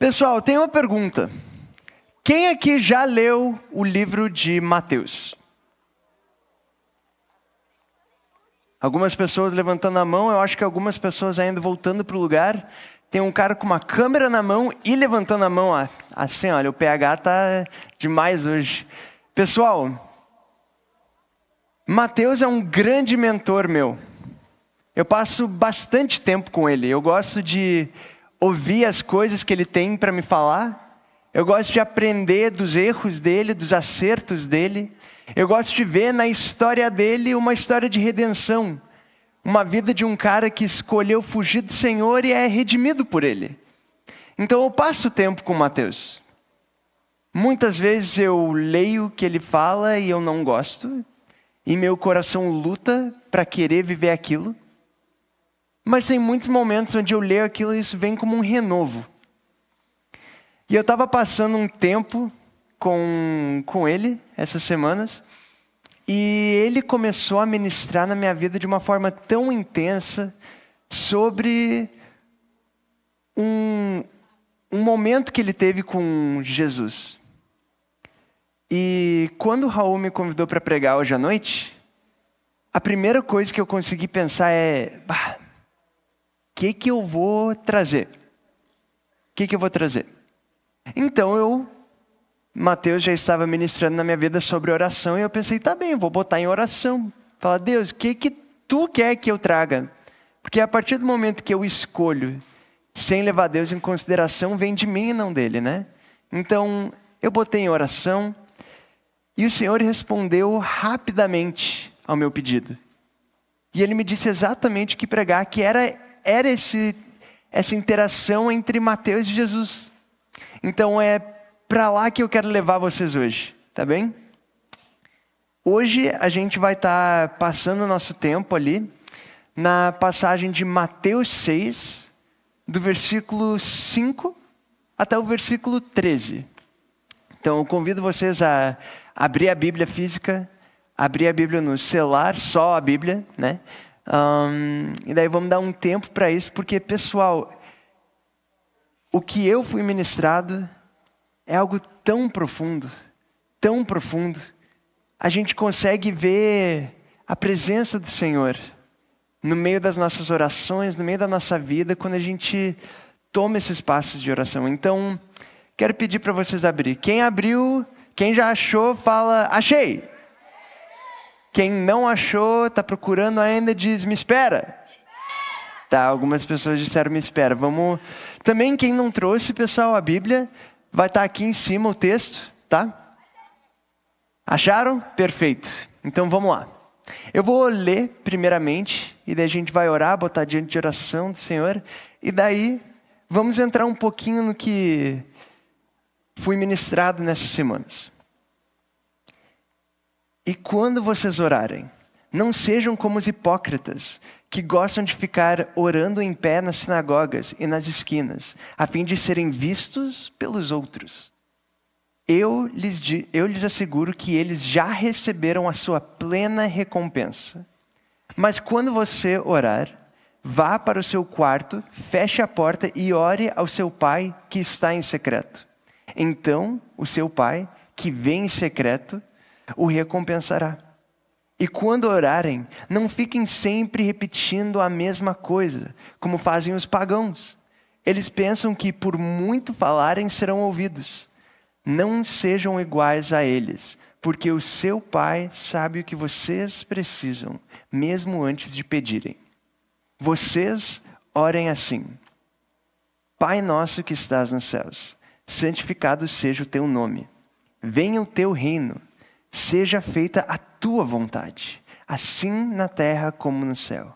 Pessoal, tem uma pergunta. Quem aqui já leu o livro de Mateus? Algumas pessoas levantando a mão, eu acho que algumas pessoas ainda voltando para o lugar. Tem um cara com uma câmera na mão e levantando a mão. Assim, olha, o PH tá demais hoje. Pessoal, Mateus é um grande mentor meu. Eu passo bastante tempo com ele. Eu gosto de ouvir as coisas que ele tem para me falar. Eu gosto de aprender dos erros dele, dos acertos dele. Eu gosto de ver na história dele uma história de redenção. Uma vida de um cara que escolheu fugir do Senhor e é redimido por ele. Então eu passo tempo com Mateus. Muitas vezes eu leio o que ele fala e eu não gosto. E meu coração luta para querer viver aquilo. Mas tem muitos momentos onde eu leio aquilo e isso vem como um renovo. E eu estava passando um tempo com ele essas semanas. E ele começou a ministrar na minha vida de uma forma tão intensa sobre um momento que ele teve com Jesus. E quando o Raul me convidou para pregar hoje à noite, a primeira coisa que eu consegui pensar é: o que eu vou trazer? O que eu vou trazer? Então Mateus já estava ministrando na minha vida sobre oração e eu pensei, tá bem, vou botar em oração. Falar, Deus, o que tu quer que eu traga? Porque a partir do momento que eu escolho, sem levar Deus em consideração, vem de mim e não dele, né? Então, eu botei em oração e o Senhor respondeu rapidamente ao meu pedido. E Ele me disse exatamente o que pregar, que era essa interação entre Mateus e Jesus. Então é para lá que eu quero levar vocês hoje, tá bem? Hoje a gente vai estar passando o nosso tempo ali na passagem de Mateus 6, do versículo 5 até o versículo 13. Então eu convido vocês a abrir a Bíblia física, abrir a Bíblia no celular, só a Bíblia, né? E daí vamos dar um tempo para isso, porque, pessoal, o que eu fui ministrado é algo tão profundo, tão profundo. A gente consegue ver a presença do Senhor no meio das nossas orações, no meio da nossa vida, quando a gente toma esses passos de oração. Então, quero pedir para vocês abrir. Quem abriu, quem já achou, fala, achei. Quem não achou, está procurando ainda, diz, me espera. Tá, algumas pessoas disseram, me espera. Vamos. Também quem não trouxe, pessoal, a Bíblia, vai estar aqui em cima o texto, tá? Acharam? Perfeito. Então vamos lá. Eu vou ler primeiramente, e daí a gente vai orar, botar diante de oração do Senhor, e daí vamos entrar um pouquinho no que fui ministrado nessas semanas. E quando vocês orarem, não sejam como os hipócritas, que gostam de ficar orando em pé nas sinagogas e nas esquinas, a fim de serem vistos pelos outros. Eu lhes asseguro que eles já receberam a sua plena recompensa. Mas quando você orar, vá para o seu quarto, feche a porta e ore ao seu pai que está em secreto. Então, o seu pai, que vem em secreto, o recompensará. E quando orarem, não fiquem sempre repetindo a mesma coisa, como fazem os pagãos. Eles pensam que por muito falarem serão ouvidos. Não sejam iguais a eles, porque o seu Pai sabe o que vocês precisam, mesmo antes de pedirem. Vocês orem assim: Pai nosso que estás nos céus, santificado seja o teu nome. Venha o teu reino. Seja feita a tua vontade, assim na terra como no céu.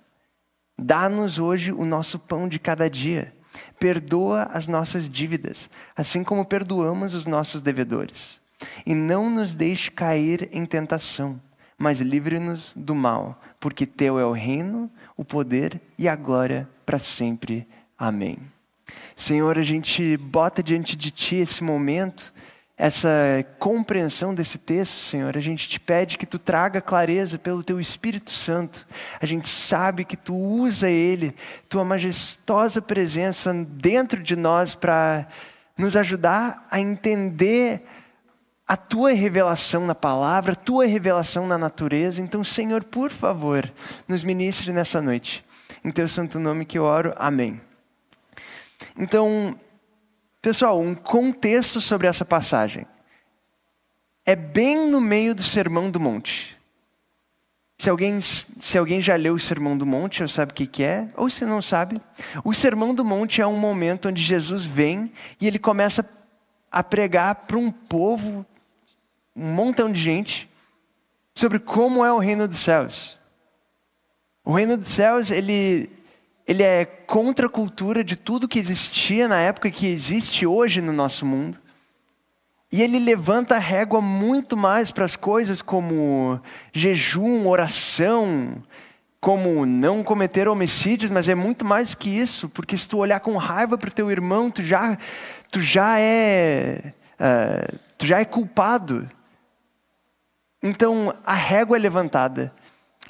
Dá-nos hoje o nosso pão de cada dia. Perdoa as nossas dívidas, assim como perdoamos os nossos devedores. E não nos deixe cair em tentação, mas livre-nos do mal, porque teu é o reino, o poder e a glória para sempre. Amém. Senhor, a gente bota diante de Ti esse momento, essa compreensão desse texto, Senhor. A gente te pede que Tu traga clareza pelo Teu Espírito Santo. A gente sabe que Tu usa Ele, Tua majestosa presença dentro de nós para nos ajudar a entender a tua revelação na palavra, a tua revelação na natureza. Então, Senhor, por favor, nos ministre nessa noite. Em teu santo nome que eu oro, amém. Então, pessoal, um contexto sobre essa passagem. É bem no meio do Sermão do Monte. Se alguém já leu o Sermão do Monte, ou sabe o que é, ou se não sabe, o Sermão do Monte é um momento onde Jesus vem e ele começa a pregar para um povo, um montão de gente, sobre como é o reino dos céus. O reino dos céus, ele é contra a cultura de tudo que existia na época que existe hoje no nosso mundo. E ele levanta a régua muito mais para as coisas como jejum, oração, como não cometer homicídios, mas é muito mais que isso, porque se tu olhar com raiva para o teu irmão, tu já é culpado. Então a régua é levantada.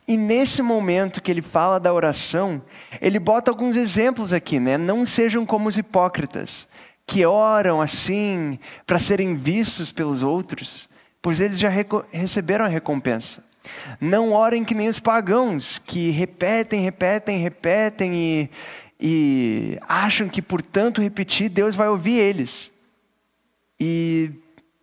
E nesse momento que ele fala da oração, ele bota alguns exemplos aqui, né? Não sejam como os hipócritas, que oram assim para serem vistos pelos outros, pois eles já receberam a recompensa. Não orem que nem os pagãos, que repetem e acham que por tanto repetir, Deus vai ouvir eles. E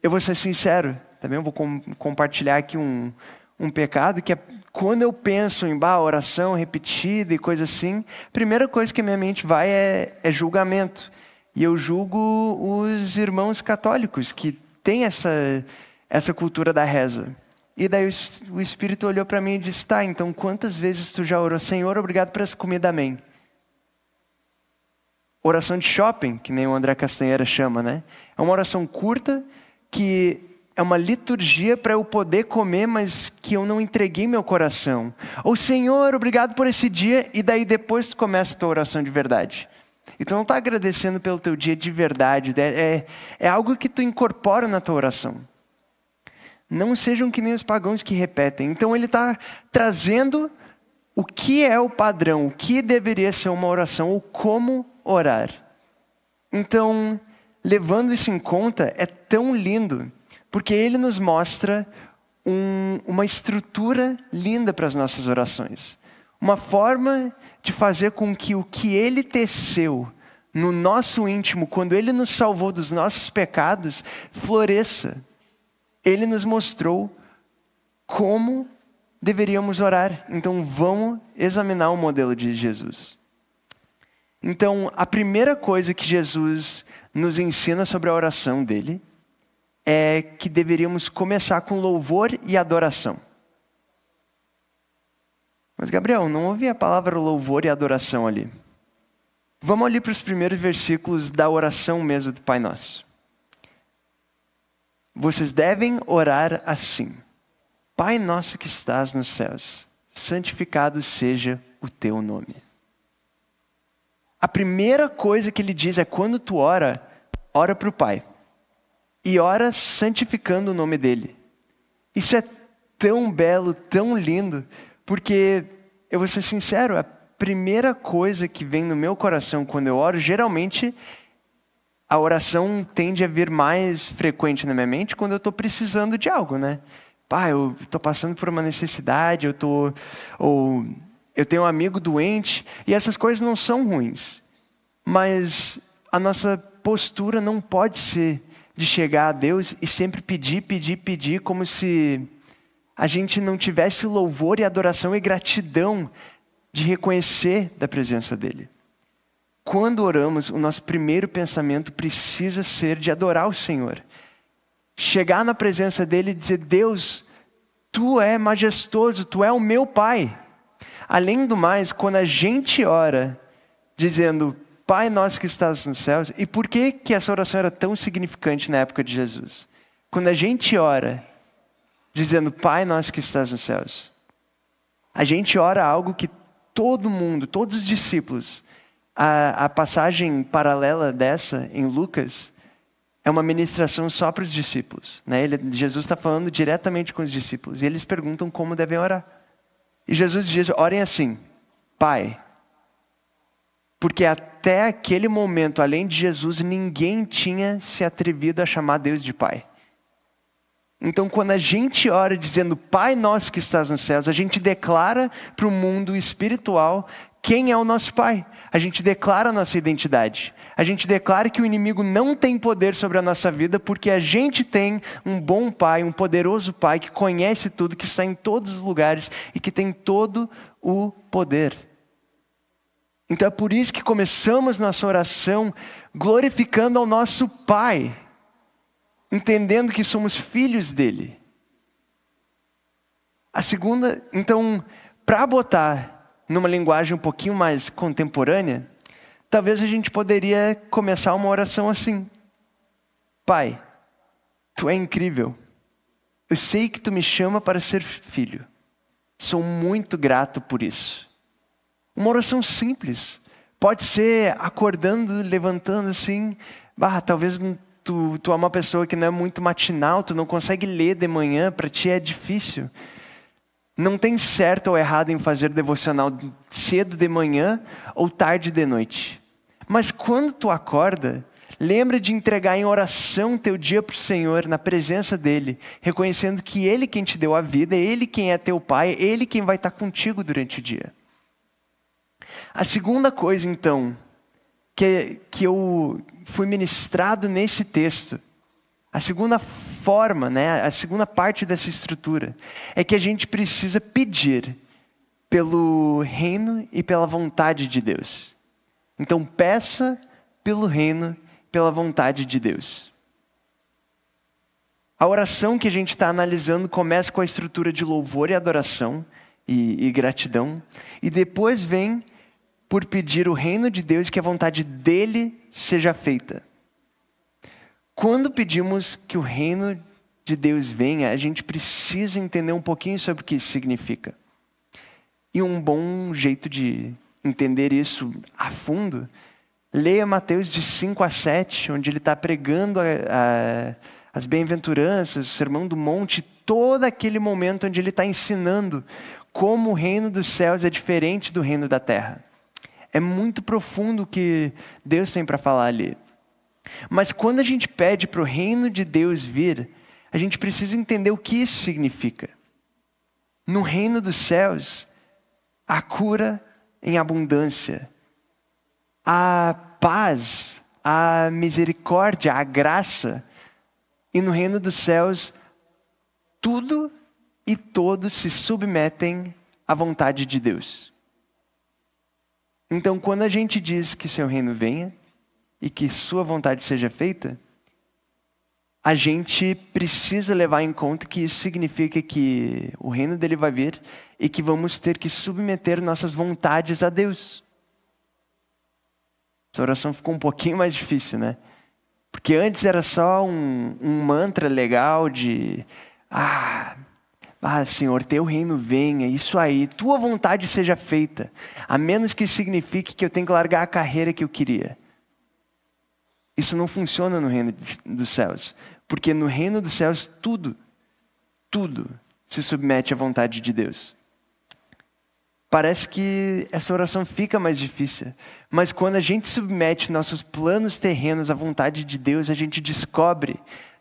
eu vou ser sincero, também eu vou compartilhar aqui um pecado, que é quando eu penso em oração repetida e coisa assim, a primeira coisa que a minha mente vai é julgamento. E eu julgo os irmãos católicos que têm essa cultura da reza. E daí o Espírito olhou para mim e disse, tá, então quantas vezes tu já orou? Senhor, obrigado por essa comida, amém. Oração de shopping, que nem o André Castanheira chama, né? É uma oração curta que é uma liturgia para eu poder comer, mas que eu não entreguei meu coração. Ou Senhor, obrigado por esse dia, e daí depois tu começa a tua oração de verdade. Então não está agradecendo pelo teu dia de verdade, é algo que tu incorpora na tua oração. Não sejam que nem os pagãos que repetem. Então ele está trazendo o que é o padrão, o que deveria ser uma oração, ou como orar. Então, levando isso em conta, é tão lindo, porque ele nos mostra uma estrutura linda para as nossas orações. Uma forma de fazer com que o que ele teceu no nosso íntimo, quando ele nos salvou dos nossos pecados, floresça. Ele nos mostrou como deveríamos orar. Então vamos examinar o modelo de Jesus. Então a primeira coisa que Jesus nos ensina sobre a oração dele é que deveríamos começar com louvor e adoração. Mas Gabriel, não ouvi a palavra louvor e adoração ali. Vamos ali para os primeiros versículos da oração mesmo do Pai Nosso. Vocês devem orar assim: Pai nosso que estás nos céus, santificado seja o teu nome. A primeira coisa que ele diz é quando tu ora para o Pai. E ora santificando o nome dele. Isso é tão belo, tão lindo, porque, eu vou ser sincero, a primeira coisa que vem no meu coração quando eu oro, geralmente a oração tende a vir mais frequente na minha mente quando eu estou precisando de algo, né? Eu estou passando por uma necessidade, ou eu tenho um amigo doente, e essas coisas não são ruins. Mas a nossa postura não pode ser de chegar a Deus e sempre pedir, como se a gente não tivesse louvor e adoração e gratidão de reconhecer da presença dele. Quando oramos, o nosso primeiro pensamento precisa ser de adorar o Senhor. Chegar na presença dele e dizer: Deus, tu é majestoso, tu é o meu Pai. Além do mais, quando a gente ora dizendo: Pai nosso que estás nos céus, e por que essa oração era tão significante na época de Jesus? Quando a gente ora dizendo: Pai nosso que estás nos céus, a gente ora algo que todo mundo, todos os discípulos, a passagem paralela dessa em Lucas é uma ministração só para os discípulos, né? Jesus está falando diretamente com os discípulos e eles perguntam como devem orar. E Jesus diz: orem assim: Pai. Porque até aquele momento, além de Jesus, ninguém tinha se atrevido a chamar Deus de Pai. Então, quando a gente ora dizendo Pai nosso que estás nos céus, a gente declara para o mundo espiritual quem é o nosso Pai. A gente declara a nossa identidade. A gente declara que o inimigo não tem poder sobre a nossa vida, porque a gente tem um bom Pai, um poderoso Pai que conhece tudo, que está em todos os lugares e que tem todo o poder. Então é por isso que começamos nossa oração glorificando ao nosso Pai, entendendo que somos filhos dele. A segunda, então, para botar numa linguagem um pouquinho mais contemporânea, talvez a gente poderia começar uma oração assim: Pai, Tu é incrível. Eu sei que Tu me chama para ser filho. Sou muito grato por isso. Uma oração simples. Pode ser acordando, levantando assim. Talvez tu é uma pessoa que não é muito matinal, tu não consegue ler de manhã, para ti é difícil. Não tem certo ou errado em fazer devocional cedo de manhã ou tarde de noite. Mas quando tu acorda, lembra de entregar em oração teu dia para o Senhor, na presença dEle, reconhecendo que Ele quem te deu a vida, Ele quem é teu Pai, Ele quem vai estar contigo durante o dia. A segunda coisa, então, que eu fui ministrado nesse texto, a segunda forma, a segunda parte dessa estrutura, é que a gente precisa pedir pelo reino e pela vontade de Deus. Então peça pelo reino, pela vontade de Deus. A oração que a gente está analisando começa com a estrutura de louvor e adoração e gratidão, e depois vem por pedir o reino de Deus, que a vontade dele seja feita. Quando pedimos que o reino de Deus venha, a gente precisa entender um pouquinho sobre o que isso significa. E um bom jeito de entender isso a fundo, leia Mateus de 5-7, onde ele está pregando as bem-aventuranças, o Sermão do Monte, todo aquele momento onde ele está ensinando como o reino dos céus é diferente do reino da terra. É muito profundo o que Deus tem para falar ali. Mas quando a gente pede para o reino de Deus vir, a gente precisa entender o que isso significa. No reino dos céus, a cura em abundância, a paz, a misericórdia, a graça. E no reino dos céus, tudo e todos se submetem à vontade de Deus. Então, quando a gente diz que seu reino venha e que sua vontade seja feita, a gente precisa levar em conta que isso significa que o reino dele vai vir e que vamos ter que submeter nossas vontades a Deus. Essa oração ficou um pouquinho mais difícil, né? Porque antes era só um mantra legal de Senhor, teu reino venha, isso aí, tua vontade seja feita, a menos que signifique que eu tenho que largar a carreira que eu queria. Isso não funciona no reino dos céus, porque no reino dos céus tudo se submete à vontade de Deus. Parece que essa oração fica mais difícil, mas quando a gente submete nossos planos terrenos à vontade de Deus, a gente descobre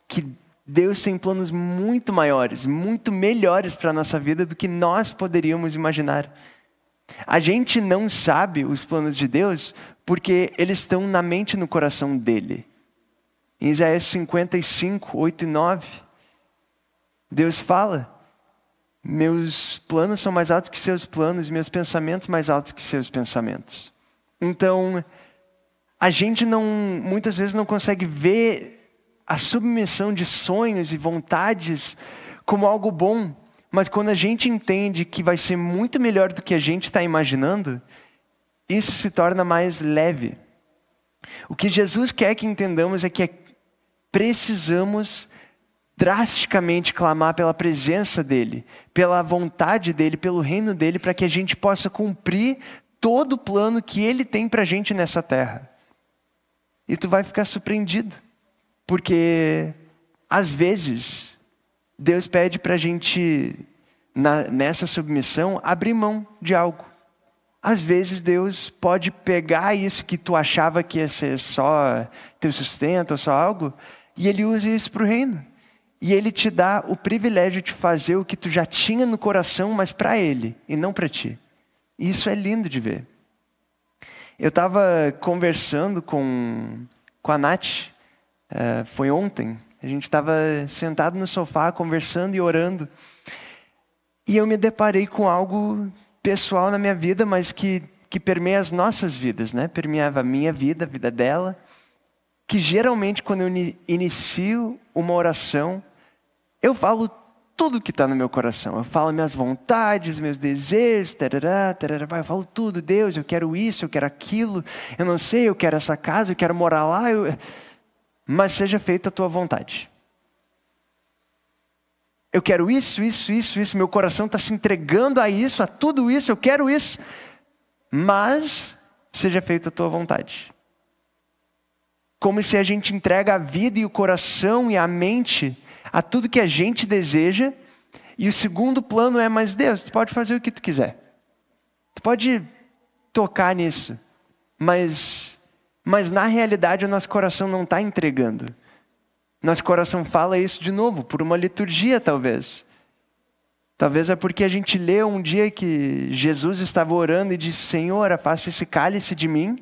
que Deus tem planos muito maiores, muito melhores para a nossa vida do que nós poderíamos imaginar. A gente não sabe os planos de Deus porque eles estão na mente e no coração dele. Em Isaías 55, 8 e 9, Deus fala: meus planos são mais altos que seus planos, meus pensamentos mais altos que seus pensamentos. Então, a gente muitas vezes não consegue ver a submissão de sonhos e vontades como algo bom, mas quando a gente entende que vai ser muito melhor do que a gente está imaginando, isso se torna mais leve. O que Jesus quer que entendamos é que precisamos drasticamente clamar pela presença dele, pela vontade dele, pelo reino dele, para que a gente possa cumprir todo o plano que ele tem para a gente nessa terra. E tu vai ficar surpreendido, porque às vezes Deus pede para a gente, nessa submissão, abrir mão de algo. às vezes Deus pode pegar isso que tu achava que ia ser só teu sustento ou só algo, e Ele usa isso para o reino. E Ele te dá o privilégio de fazer o que tu já tinha no coração, mas para Ele e não para ti. E isso é lindo de ver. Eu estava conversando com a Nath, foi ontem. A gente estava sentado no sofá, conversando e orando. E eu me deparei com algo pessoal na minha vida, mas que permeia as nossas vidas, né? Permeava a minha vida, a vida dela. Que geralmente quando eu inicio uma oração, eu falo tudo que está no meu coração. Eu falo minhas vontades, meus desejos, tarará, tarará, eu falo tudo. Deus, eu quero isso, eu quero aquilo. Eu não sei, eu quero essa casa, eu quero morar lá. Mas seja feita a tua vontade. Eu quero isso. Meu coração está se entregando a isso, a tudo isso. Eu quero isso. Mas seja feita a tua vontade. Como se a gente entrega a vida e o coração e a mente a tudo que a gente deseja. E o segundo plano é, mas Deus, tu pode fazer o que tu quiser. Tu pode tocar nisso. Mas na realidade o nosso coração não está entregando. Nosso coração fala isso de novo, por uma liturgia talvez. Talvez é porque a gente leu um dia que Jesus estava orando e disse, Senhor, afasta esse cálice de mim,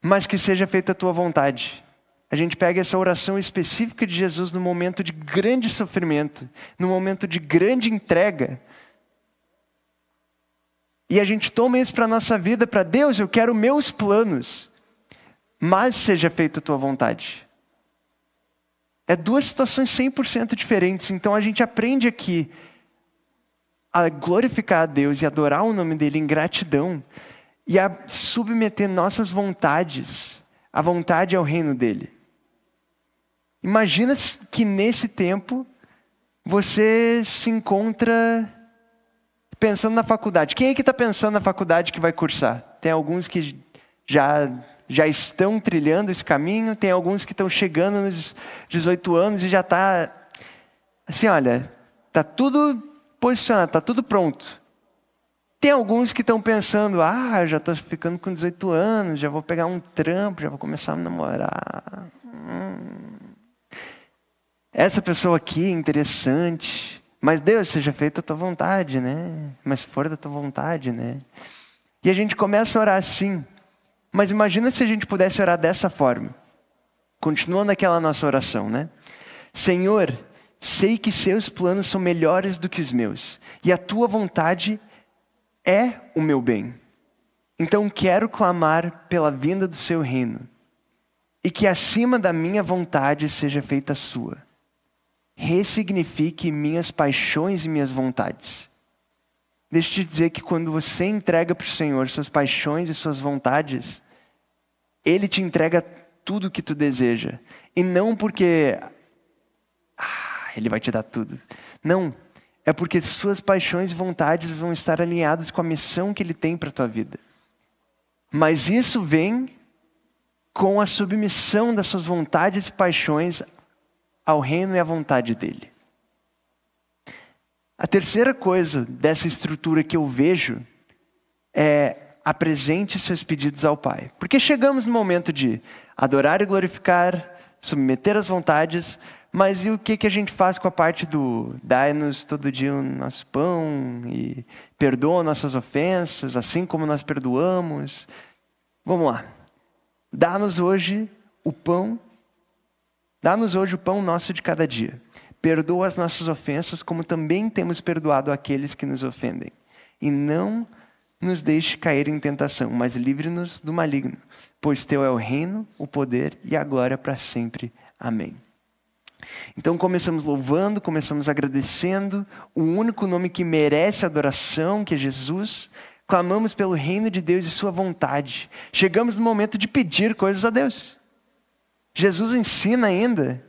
mas que seja feita a tua vontade. A gente pega essa oração específica de Jesus no momento de grande sofrimento, no momento de grande entrega. E a gente toma isso para a nossa vida, para Deus, eu quero meus planos, mas seja feita a tua vontade. É duas situações 100% diferentes. Então a gente aprende aqui a glorificar a Deus e adorar o nome dEle em gratidão e a submeter nossas vontades, a vontade ao reino dEle. Imagina que nesse tempo você se encontra pensando na faculdade. Quem é que está pensando na faculdade que vai cursar? Tem alguns que já estão trilhando esse caminho, tem alguns que estão chegando nos 18 anos e já está assim, olha, está tudo posicionado, está tudo pronto. Tem alguns que estão pensando, já estou ficando com 18 anos, já vou pegar um trampo, já vou começar a namorar. Essa pessoa aqui é interessante, mas Deus, seja feita a tua vontade, né? Mas se for da tua vontade, né? E a gente começa a orar assim. Mas imagina se a gente pudesse orar dessa forma. Continuando aquela nossa oração, né? Senhor, sei que seus planos são melhores do que os meus. E a tua vontade é o meu bem. Então quero clamar pela vinda do seu reino. E que acima da minha vontade seja feita a sua. Ressignifique minhas paixões e minhas vontades. Deixa eu te dizer que quando você entrega para o Senhor suas paixões e suas vontades, Ele te entrega tudo o que tu deseja. E não porque Ele vai te dar tudo. Não, é porque suas paixões e vontades vão estar alinhadas com a missão que Ele tem para a tua vida. Mas isso vem com a submissão das suas vontades e paixões ao reino e à vontade dEle. A terceira coisa dessa estrutura que eu vejo é apresente seus pedidos ao Pai. Porque chegamos no momento de adorar e glorificar, submeter as vontades, mas e o que a gente faz com a parte do dai-nos todo dia o nosso pão e perdoa nossas ofensas, assim como nós perdoamos? Vamos lá. Dá-nos hoje o pão nosso de cada dia. Perdoa as nossas ofensas, como também temos perdoado aqueles que nos ofendem. E não nos deixe cair em tentação, mas livre-nos do maligno. Pois teu é o reino, o poder e a glória para sempre. Amém. Então começamos louvando, começamos agradecendo o único nome que merece adoração, que é Jesus. Clamamos pelo reino de Deus e sua vontade. Chegamos no momento de pedir coisas a Deus. Jesus ensina ainda,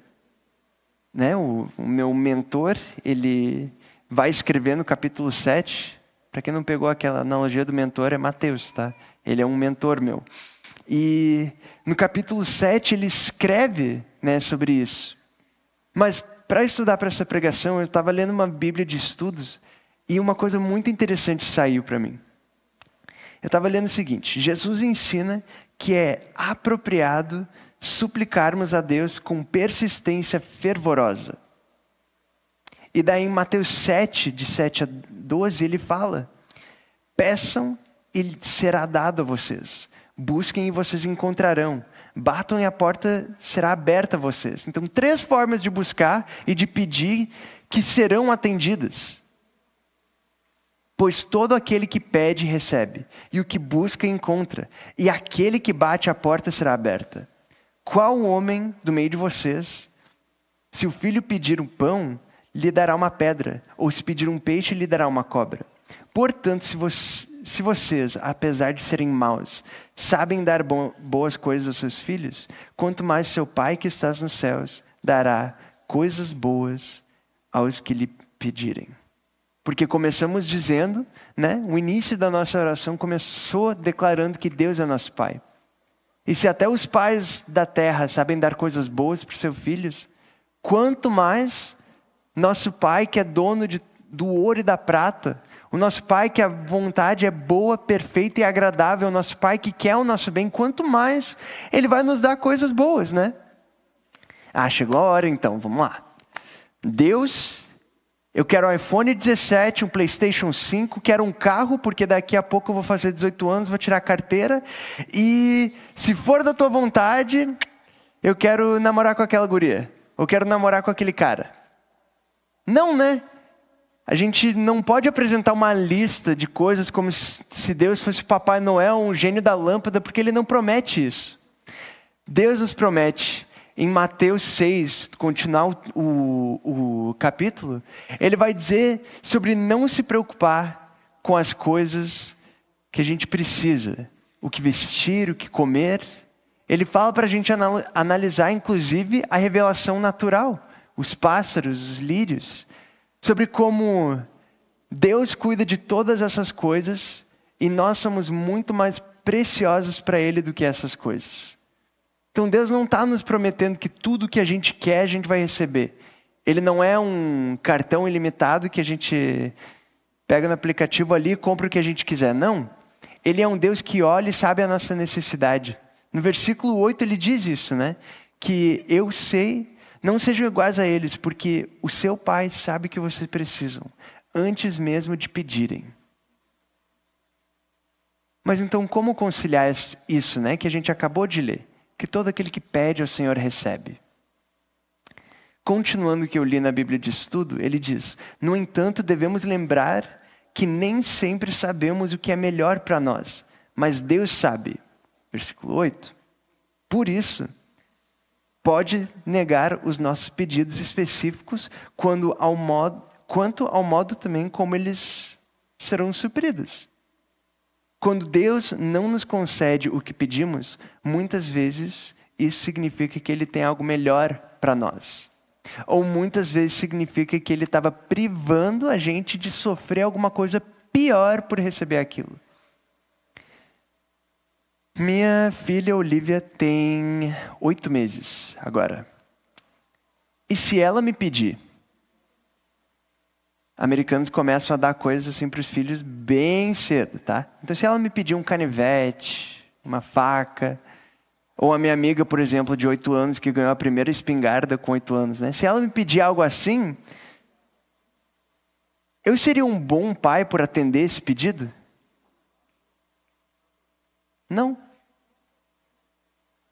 né? O meu mentor, ele vai escrever no capítulo 7. Para quem não pegou aquela analogia do mentor, é Mateus, tá? Ele é um mentor meu. E no capítulo 7 ele escreve, né, sobre isso. Mas para estudar para essa pregação, eu estava lendo uma Bíblia de estudos e uma coisa muito interessante saiu para mim. Eu estava lendo o seguinte: Jesus ensina que é apropriado suplicarmos a Deus com persistência fervorosa. E daí em Mateus 7, de 7 a 12, ele fala: peçam e será dado a vocês. Busquem e vocês encontrarão. Batam e a porta será aberta a vocês. Então, 3 formas de buscar e de pedir que serão atendidas. Pois todo aquele que pede, recebe. E o que busca, encontra. E aquele que bate, a porta será aberta. Qual homem do meio de vocês, se o filho pedir um pão, lhe dará uma pedra? Ou se pedir um peixe, lhe dará uma cobra? Portanto, se vocês, apesar de serem maus, sabem dar boas coisas aos seus filhos, quanto mais seu Pai que está nos céus dará coisas boas aos que lhe pedirem. Porque começamos dizendo, né? O início da nossa oração começou declarando que Deus é nosso Pai. E se até os pais da terra sabem dar coisas boas para os seus filhos, quanto mais nosso Pai que é dono do ouro e da prata, o nosso Pai que a vontade é boa, perfeita e agradável, o nosso Pai que quer o nosso bem, quanto mais Ele vai nos dar coisas boas, né? Chegou a hora então, vamos lá. Deus, eu quero um iPhone 17, um PlayStation 5, quero um carro, porque daqui a pouco eu vou fazer 18 anos, vou tirar a carteira, e se for da tua vontade, eu quero namorar com aquela guria, eu quero namorar com aquele cara. Não, né? A gente não pode apresentar uma lista de coisas como se Deus fosse Papai Noel, um gênio da lâmpada, porque Ele não promete isso. Deus nos promete, em Mateus 6, continuar o capítulo, Ele vai dizer sobre não se preocupar com as coisas que a gente precisa, o que vestir, o que comer. Ele fala para a gente analisar, inclusive, a revelação natural, os pássaros, os lírios, sobre como Deus cuida de todas essas coisas e nós somos muito mais preciosos para Ele do que essas coisas. Então Deus não está nos prometendo que tudo que a gente quer a gente vai receber. Ele não é um cartão ilimitado que a gente pega no aplicativo ali e compra o que a gente quiser. Não. Ele é um Deus que olha e sabe a nossa necessidade. No versículo 8 ele diz isso, né? Que eu sei... Não sejam iguais a eles, porque o seu Pai sabe que vocês precisam, antes mesmo de pedirem. Mas então como conciliar isso, né? Que a gente acabou de ler? Que todo aquele que pede ao Senhor recebe. Continuando o que eu li na Bíblia de Estudo, ele diz: no entanto, devemos lembrar que nem sempre sabemos o que é melhor para nós, mas Deus sabe. Versículo 8. Por isso, pode negar os nossos pedidos específicos quanto ao modo também como eles serão supridos. Quando Deus não nos concede o que pedimos, muitas vezes isso significa que Ele tem algo melhor para nós. Ou muitas vezes significa que Ele estava privando a gente de sofrer alguma coisa pior por receber aquilo. Minha filha Olivia tem 8 meses agora. E se ela me pedir? Americanos começam a dar coisas assim para os filhos bem cedo, tá? Então se ela me pedir um canivete, uma faca, ou a minha amiga, por exemplo, de 8 anos, que ganhou a primeira espingarda com 8 anos, né? Se ela me pedir algo assim, eu seria um bom pai por atender esse pedido? Não.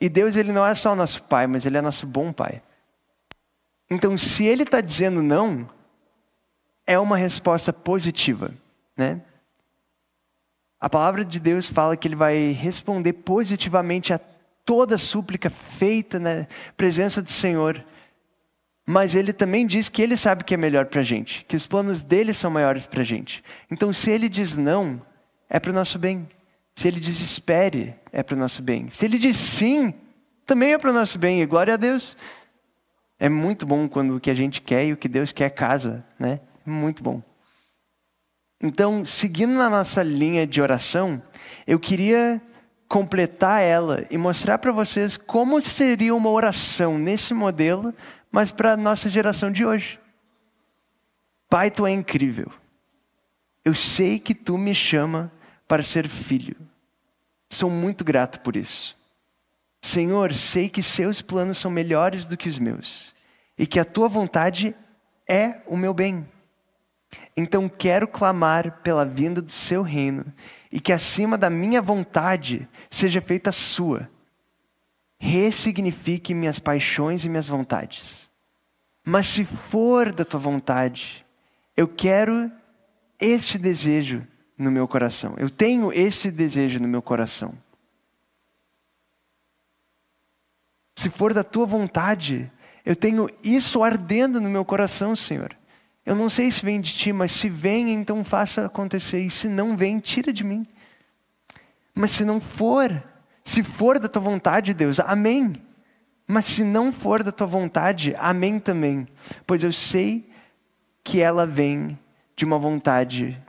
E Deus, Ele não é só o nosso Pai, mas Ele é nosso bom Pai. Então, se Ele está dizendo não, é uma resposta positiva, né? A palavra de Deus fala que Ele vai responder positivamente a toda súplica feita na presença do Senhor. Mas Ele também diz que Ele sabe o que é melhor para a gente, que os planos dEle são maiores para a gente. Então, se Ele diz não, é para o nosso bem. Se Ele diz espere, é para o nosso bem. Se Ele diz sim, também é para o nosso bem. E glória a Deus. É muito bom quando o que a gente quer e o que Deus quer casa, né? Muito bom. Então, seguindo na nossa linha de oração, eu queria completar ela e mostrar para vocês como seria uma oração nesse modelo, mas para a nossa geração de hoje. Pai, Tu é incrível. Eu sei que Tu me chama para ser filho. Sou muito grato por isso. Senhor, sei que seus planos são melhores do que os meus e que a tua vontade é o meu bem. Então quero clamar pela vinda do seu reino e que acima da minha vontade seja feita a sua. Ressignifique minhas paixões e minhas vontades. Mas se for da tua vontade, eu quero este desejo no meu coração. Eu tenho esse desejo no meu coração. Se for da tua vontade, eu tenho isso ardendo no meu coração, Senhor. Eu não sei se vem de ti, mas se vem, então faça acontecer. E se não vem, tira de mim. Mas se não for, se for da tua vontade, Deus, amém. Mas se não for da tua vontade, amém também. Pois eu sei que ela vem de uma vontade,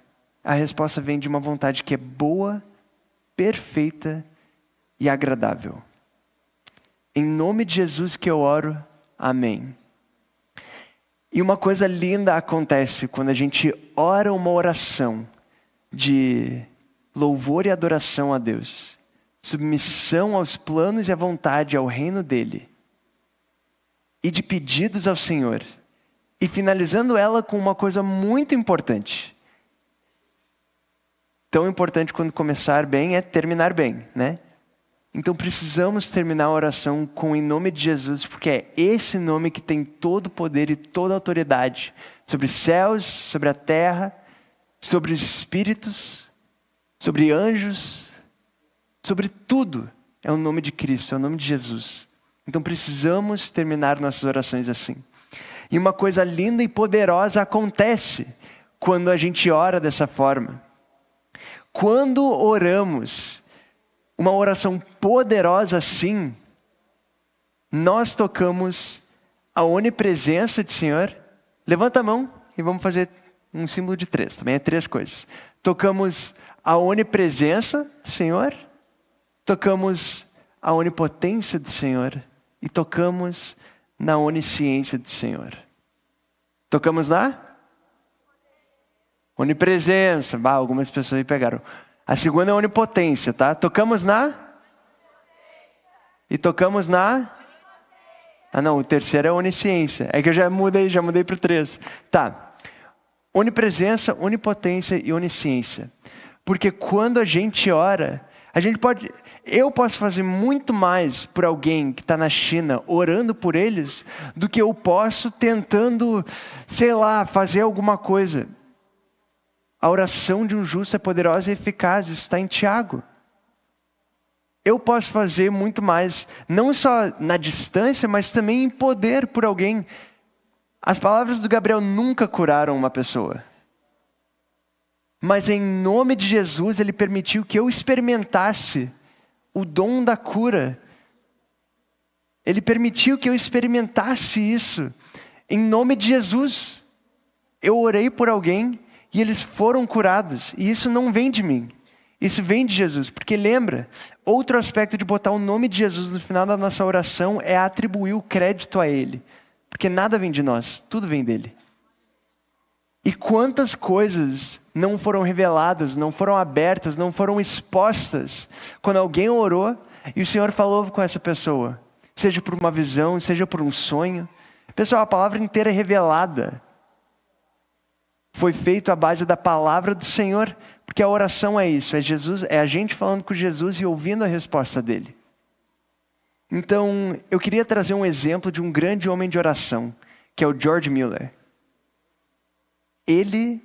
a resposta vem de uma vontade que é boa, perfeita e agradável. Em nome de Jesus que eu oro, amém. E uma coisa linda acontece quando a gente ora uma oração de louvor e adoração a Deus, submissão aos planos e à vontade, ao reino dele, e de pedidos ao Senhor, e finalizando ela com uma coisa muito importante. Tão importante quando começar bem é terminar bem, né? Então precisamos terminar a oração com em nome de Jesus, porque é esse nome que tem todo o poder e toda a autoridade sobre os céus, sobre a terra, sobre os espíritos, sobre anjos, sobre tudo. É o nome de Cristo, é o nome de Jesus. Então precisamos terminar nossas orações assim. E uma coisa linda e poderosa acontece quando a gente ora dessa forma. Quando oramos uma oração poderosa assim, nós tocamos a onipresença do Senhor. Levanta a mão e vamos fazer um símbolo de 3, também é 3 coisas. Tocamos a onipresença do Senhor, tocamos a onipotência do Senhor e tocamos na onisciência do Senhor. Tocamos na onipresença. Algumas pessoas aí pegaram. A segunda é a onipotência, tá? Tocamos na? E tocamos na? Não, o terceiro é a onisciência. É que eu já mudei para o 3. Tá. Onipresença, onipotência e onisciência. Porque quando a gente ora, eu posso fazer muito mais por alguém que está na China, orando por eles, do que eu posso tentando, fazer alguma coisa. A oração de um justo é poderosa e eficaz, isso está em Tiago. Eu posso fazer muito mais, não só na distância, mas também em poder por alguém. As palavras do Gabriel nunca curaram uma pessoa. Mas em nome de Jesus, ele permitiu que eu experimentasse o dom da cura. Ele permitiu que eu experimentasse isso. Em nome de Jesus, eu orei por alguém e eles foram curados. E isso não vem de mim. Isso vem de Jesus. Porque lembra, outro aspecto de botar o nome de Jesus no final da nossa oração é atribuir o crédito a Ele. Porque nada vem de nós, tudo vem dele. E quantas coisas não foram reveladas, não foram abertas, não foram expostas, quando alguém orou e o Senhor falou com essa pessoa. Seja por uma visão, seja por um sonho. Pessoal, a palavra inteira é revelada. Foi feito à base da palavra do Senhor, porque a oração é isso, é Jesus, é a gente falando com Jesus e ouvindo a resposta dele. Então, eu queria trazer um exemplo de um grande homem de oração, que é o George Mueller. Ele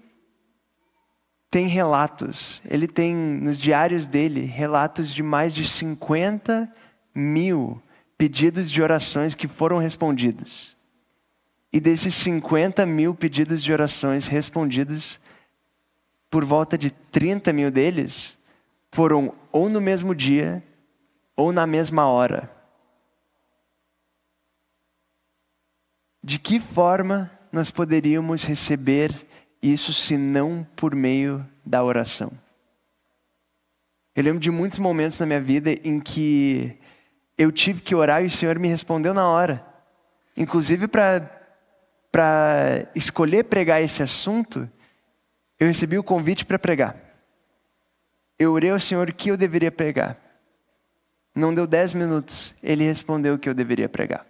tem relatos, ele tem nos diários dele relatos de mais de 50 mil pedidos de orações que foram respondidos. E desses 50 mil pedidos de orações respondidos, por volta de 30 mil deles foram ou no mesmo dia ou na mesma hora. De que forma nós poderíamos receber isso se não por meio da oração? Eu lembro de muitos momentos na minha vida em que eu tive que orar e o Senhor me respondeu na hora. Inclusive para escolher pregar esse assunto, eu recebi o convite para pregar. Eu orei ao Senhor o que eu deveria pregar. Não deu 10 minutos, Ele respondeu o que eu deveria pregar.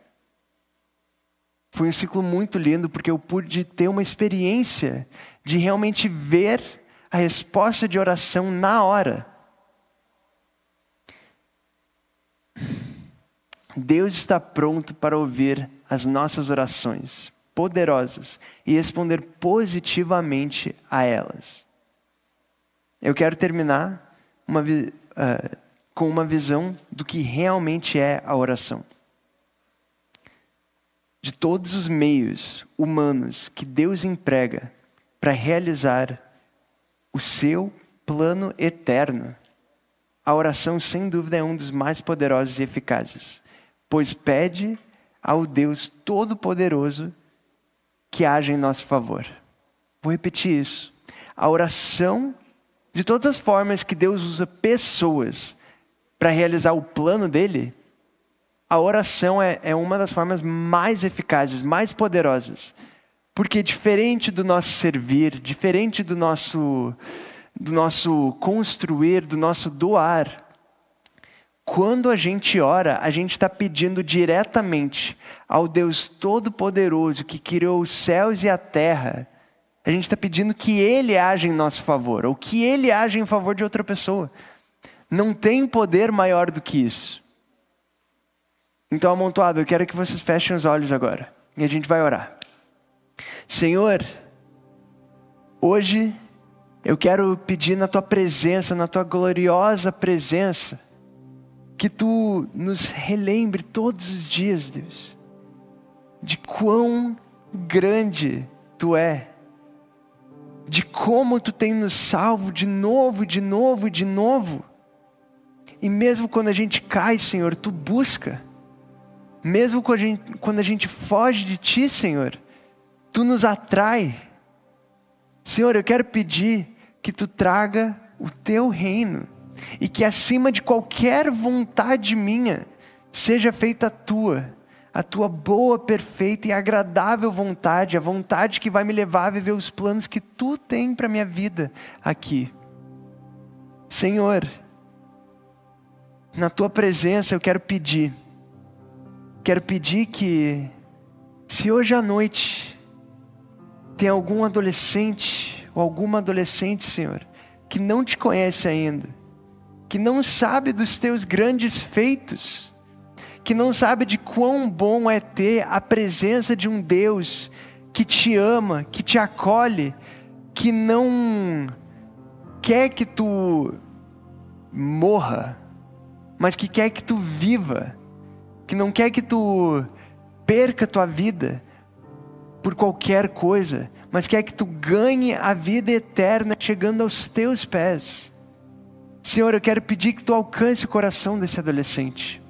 Foi um ciclo muito lindo, porque eu pude ter uma experiência de realmente ver a resposta de oração na hora. Deus está pronto para ouvir as nossas orações poderosas e responder positivamente a elas. Eu quero terminar com uma visão do que realmente é a oração. De todos os meios humanos que Deus emprega para realizar o seu plano eterno, a oração, sem dúvida, é um dos mais poderosos e eficazes, pois pede ao Deus Todo-Poderoso que haja em nosso favor. Vou repetir isso. A oração, de todas as formas que Deus usa pessoas para realizar o plano dele, a oração é uma das formas mais eficazes, mais poderosas. Porque diferente do nosso servir, diferente do nosso construir, do nosso doar, quando a gente ora, a gente está pedindo diretamente ao Deus Todo-Poderoso que criou os céus e a terra. A gente está pedindo que Ele haja em nosso favor, ou que Ele haja em favor de outra pessoa. Não tem poder maior do que isso. Então, amontoado, eu quero que vocês fechem os olhos agora, e a gente vai orar. Senhor, hoje eu quero pedir na Tua presença, na Tua gloriosa presença, que Tu nos relembre todos os dias, Deus, de quão grande Tu é, de como Tu tem nos salvo de novo, de novo e de novo. E mesmo quando a gente cai, Senhor, Tu busca. Mesmo quando a gente foge de Ti, Senhor, Tu nos atrai. Senhor, eu quero pedir que Tu traga o Teu reino e que acima de qualquer vontade minha, seja feita a Tua boa, perfeita e agradável vontade, a vontade que vai me levar a viver os planos que Tu tem para a minha vida aqui. Senhor, na Tua presença eu quero pedir que, se hoje à noite tem algum adolescente ou alguma adolescente, Senhor, que não Te conhece ainda, que não sabe dos Teus grandes feitos, que não sabe de quão bom é ter a presença de um Deus que Te ama, que Te acolhe, que não quer que Tu morra, mas que quer que Tu viva, que não quer que Tu perca Tua vida por qualquer coisa, mas quer que Tu ganhe a vida eterna chegando aos Teus pés. Senhor, eu quero pedir que Tu alcance o coração desse adolescente.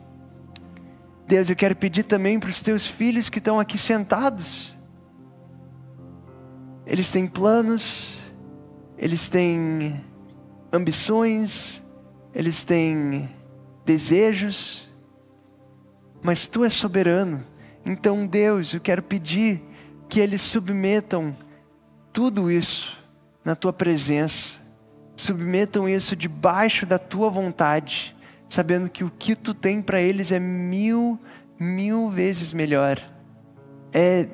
Deus, eu quero pedir também para os Teus filhos que estão aqui sentados. Eles têm planos, eles têm ambições, eles têm desejos, mas Tu és soberano. Então, Deus, eu quero pedir que eles submetam tudo isso na Tua presença. Submetam isso debaixo da Tua vontade, sabendo que o que Tu tem para eles é mil vezes melhor. É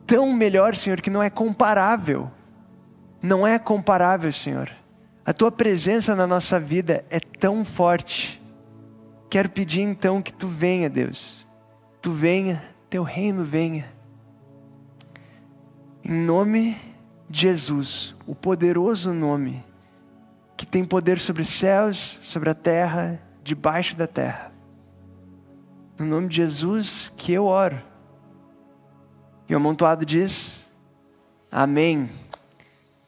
tão melhor, Senhor, que não é comparável. Não é comparável, Senhor. A Tua presença na nossa vida é tão forte. Quero pedir então que Tu venha, Deus. Tu venha, Teu reino venha. Em nome de Jesus, o poderoso nome, que tem poder sobre os céus, sobre a terra, debaixo da terra. No nome de Jesus que eu oro. E o amontoado diz, amém.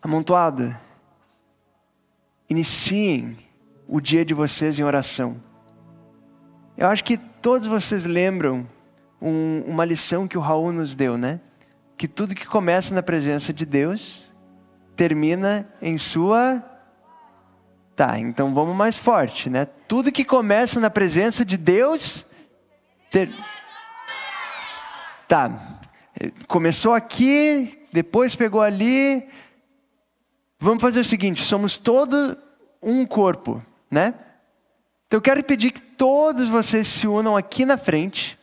Amontoado, iniciem o dia de vocês em oração. Eu acho que todos vocês lembram uma lição que o Raul nos deu, né? Que tudo que começa na presença de Deus, termina em sua... Tá, então vamos mais forte, né? Tudo que começa na presença de Deus... Tá, começou aqui, depois pegou ali. Vamos fazer o seguinte, somos um corpo, né? Então eu quero pedir que todos vocês se unam aqui na frente,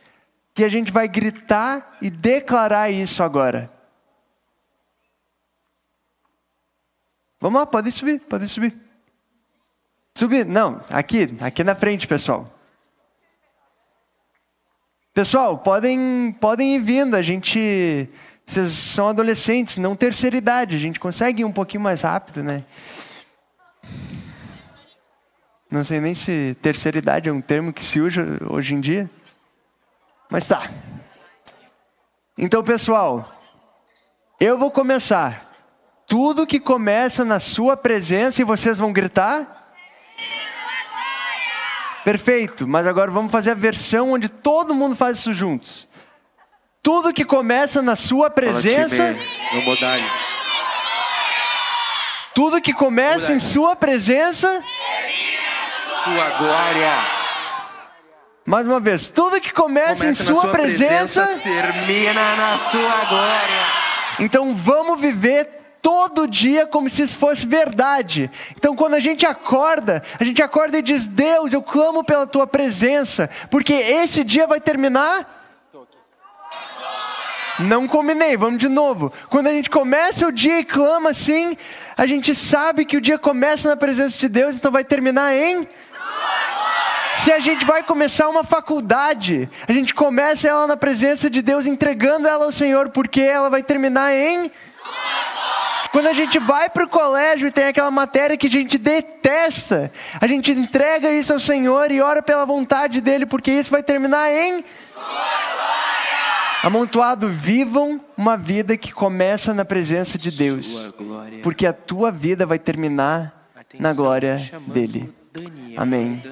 que a gente vai gritar e declarar isso agora. Vamos lá, podem subir, podem subir. Subir, não, aqui na frente, pessoal. Pessoal, podem ir vindo, vocês são adolescentes, não terceira idade, a gente consegue ir um pouquinho mais rápido, né? Não sei nem se terceira idade é um termo que se usa hoje em dia. Mas tá. Então, pessoal, eu vou começar. Tudo que começa na sua presença e vocês vão gritar? Perfeito, mas agora vamos fazer a versão onde todo mundo faz isso juntos. Tudo que começa na sua presença... Tudo que começa em sua presença... Sua glória. Mais uma vez, tudo que começa em sua presença termina na sua glória. Então vamos viver todo dia como se isso fosse verdade. Então quando a gente acorda e diz: Deus, eu clamo pela tua presença, porque esse dia vai terminar. Não combinei, vamos de novo. Quando a gente começa o dia e clama assim, a gente sabe que o dia começa na presença de Deus, então vai terminar em... Se a gente vai começar uma faculdade, a gente começa ela na presença de Deus, entregando ela ao Senhor, porque ela vai terminar em... Quando a gente vai para o colégio e tem aquela matéria que a gente detesta, a gente entrega isso ao Senhor e ora pela vontade dEle, porque isso vai terminar em... Amontoado, vivam uma vida que começa na presença de Deus, porque a tua vida vai terminar na glória dEle. Amém.